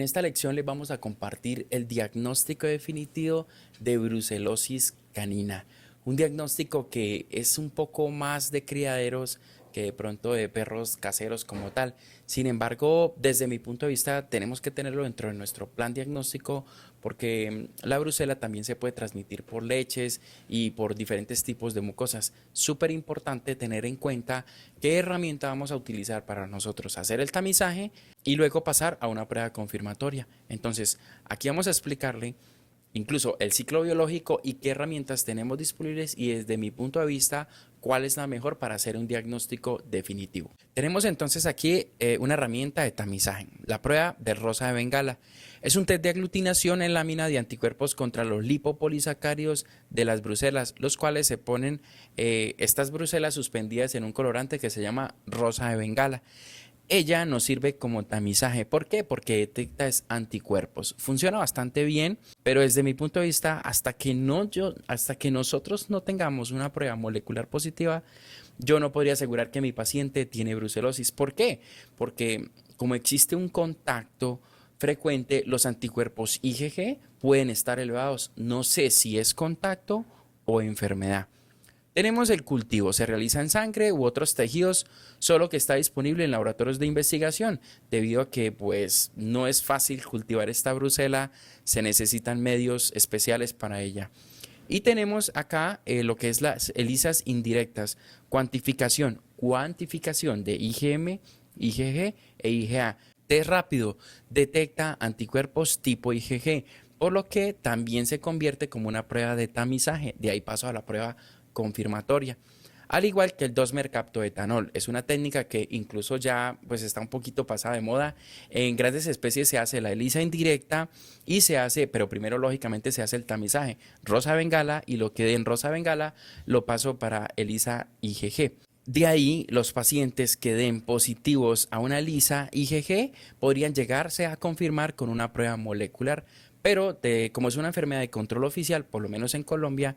esta lección les vamos a compartir el diagnóstico definitivo de brucelosis canina. Un diagnóstico que es un poco más de criaderos que de pronto de perros caseros como tal. Sin embargo, desde mi punto de vista, tenemos que tenerlo dentro de nuestro plan diagnóstico porque la brucela también se puede transmitir por leches y por diferentes tipos de mucosas. Súper importante tener en cuenta qué herramienta vamos a utilizar para nosotros hacer el tamizaje y luego pasar a una prueba confirmatoria. Entonces, aquí vamos a explicarle incluso el ciclo biológico y qué herramientas tenemos disponibles y desde mi punto de vista, cuál es la mejor para hacer un diagnóstico definitivo. Tenemos entonces aquí una herramienta de tamizaje, la prueba de rosa de Bengala. Es un test de aglutinación en lámina de anticuerpos contra los lipopolisacáridos de las brucelas, los cuales se ponen estas brucelas suspendidas en un colorante que se llama rosa de Bengala. Ella nos sirve como tamizaje. ¿Por qué? Porque detecta anticuerpos. Funciona bastante bien, pero desde mi punto de vista, hasta que nosotros no tengamos una prueba molecular positiva, yo no podría asegurar que mi paciente tiene brucelosis. ¿Por qué? Porque como existe un contacto frecuente, los anticuerpos IgG pueden estar elevados. No sé si es contacto o enfermedad. Tenemos el cultivo, se realiza en sangre u otros tejidos, solo que está disponible en laboratorios de investigación, debido a que pues no es fácil cultivar esta brucela, se necesitan medios especiales para ella. Y tenemos acá lo que es las ELISAs indirectas, cuantificación de IgM, IgG e IgA. Test rápido, detecta anticuerpos tipo IgG, por lo que también se convierte como una prueba de tamizaje, de ahí paso a la prueba confirmatoria. Al igual que el dosmercaptoetanol, es una técnica que incluso ya pues está un poquito pasada de moda. En grandes especies se hace la ELISA indirecta y se hace, pero primero lógicamente se hace el tamizaje rosa bengala y lo que dé en rosa bengala lo paso para ELISA IgG. De ahí, los pacientes que den positivos a una ELISA IgG podrían llegarse a confirmar con una prueba molecular, pero como es una enfermedad de control oficial, por lo menos en Colombia,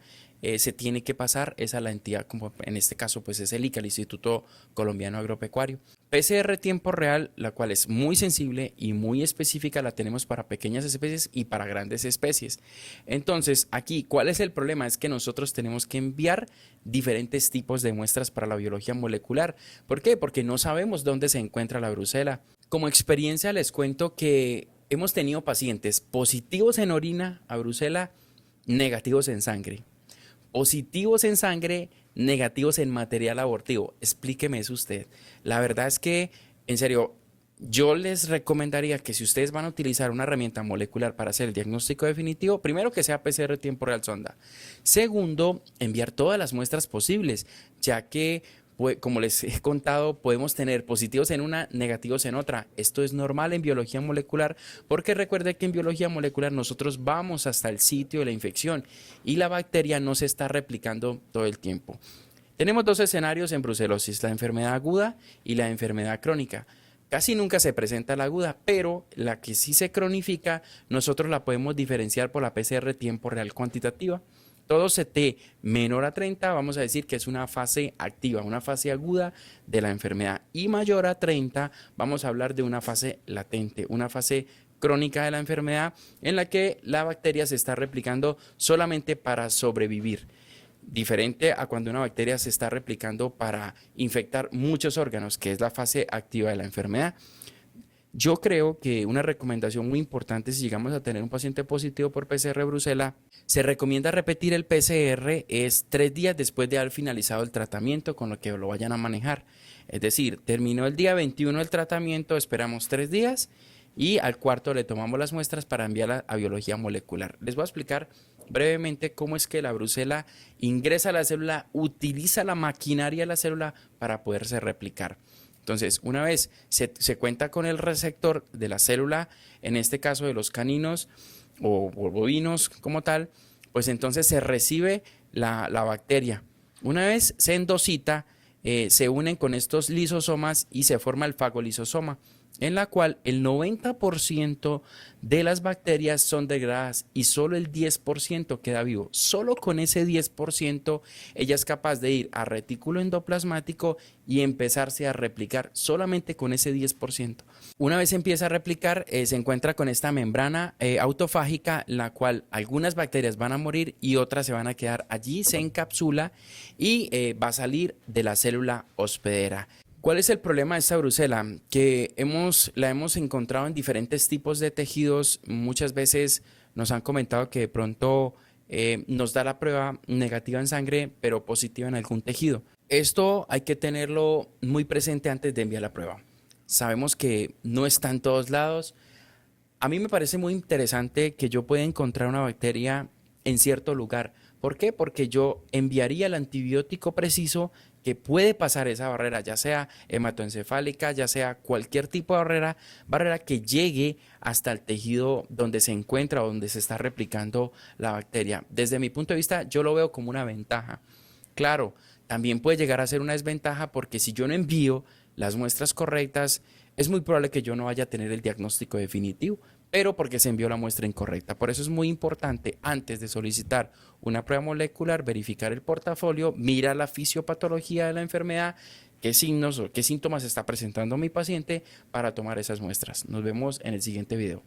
se tiene que pasar es a la entidad, como en este caso pues es el ICA, el Instituto Colombiano Agropecuario. PCR tiempo real, la cual es muy sensible y muy específica, la tenemos para pequeñas especies y para grandes especies. Entonces, aquí, ¿cuál es el problema? Es que nosotros tenemos que enviar diferentes tipos de muestras para la biología molecular. ¿Por qué? Porque no sabemos dónde se encuentra la brucela. Como experiencia les cuento que hemos tenido pacientes positivos en orina a brucela, negativos en sangre. Positivos en sangre, negativos en material abortivo. Explíqueme eso usted. La verdad es que, en serio, yo les recomendaría que si ustedes van a utilizar una herramienta molecular para hacer el diagnóstico definitivo, primero que sea PCR tiempo real sonda. Segundo, enviar todas las muestras posibles, ya que como les he contado, podemos tener positivos en una, negativos en otra. Esto es normal en biología molecular porque recuerde que en biología molecular nosotros vamos hasta el sitio de la infección y la bacteria no se está replicando todo el tiempo. Tenemos dos escenarios en brucelosis, la enfermedad aguda y la enfermedad crónica. Casi nunca se presenta la aguda, pero la que sí se cronifica, nosotros la podemos diferenciar por la PCR tiempo real cuantitativa. Todo CT menor a 30, vamos a decir que es una fase activa, una fase aguda de la enfermedad. Y mayor a 30, vamos a hablar de una fase latente, una fase crónica de la enfermedad en la que la bacteria se está replicando solamente para sobrevivir. Diferente a cuando una bacteria se está replicando para infectar muchos órganos, que es la fase activa de la enfermedad. Yo creo que una recomendación muy importante si llegamos a tener un paciente positivo por PCR brucela, se recomienda repetir el PCR es 3 días después de haber finalizado el tratamiento con lo que lo vayan a manejar. Es decir, terminó el día 21 el tratamiento, esperamos 3 días y al cuarto le tomamos las muestras para enviarla a biología molecular. Les voy a explicar brevemente cómo es que la brucela ingresa a la célula, utiliza la maquinaria de la célula para poderse replicar. Entonces, una vez se cuenta con el receptor de la célula, en este caso de los caninos o bovinos como tal, pues entonces se recibe la bacteria. Una vez se endocita, se unen con estos lisosomas y se forma el fagolisosoma. en la cual el 90% de las bacterias son degradadas y solo el 10% queda vivo. Solo con ese 10% ella es capaz de ir a retículo endoplasmático y empezarse a replicar solamente con ese 10%. Una vez empieza a replicar, se encuentra con esta membrana autofágica, la cual algunas bacterias van a morir y otras se van a quedar allí, se encapsula y va a salir de la célula hospedera. ¿Cuál es el problema de esta brucela? Que la hemos encontrado en diferentes tipos de tejidos. Muchas veces nos han comentado que de pronto nos da la prueba negativa en sangre, pero positiva en algún tejido. Esto hay que tenerlo muy presente antes de enviar la prueba. Sabemos que no está en todos lados. A mí me parece muy interesante que yo pueda encontrar una bacteria en cierto lugar. ¿Por qué? Porque yo enviaría el antibiótico preciso que puede pasar esa barrera, ya sea hematoencefálica, ya sea cualquier tipo de barrera que llegue hasta el tejido donde se encuentra o donde se está replicando la bacteria. Desde mi punto de vista, yo lo veo como una ventaja. Claro, también puede llegar a ser una desventaja porque si yo no envío las muestras correctas, es muy probable que yo no vaya a tener el diagnóstico definitivo, pero porque se envió la muestra incorrecta. Por eso es muy importante, antes de solicitar una prueba molecular, verificar el portafolio, mirar la fisiopatología de la enfermedad, qué signos o qué síntomas está presentando mi paciente para tomar esas muestras. Nos vemos en el siguiente video.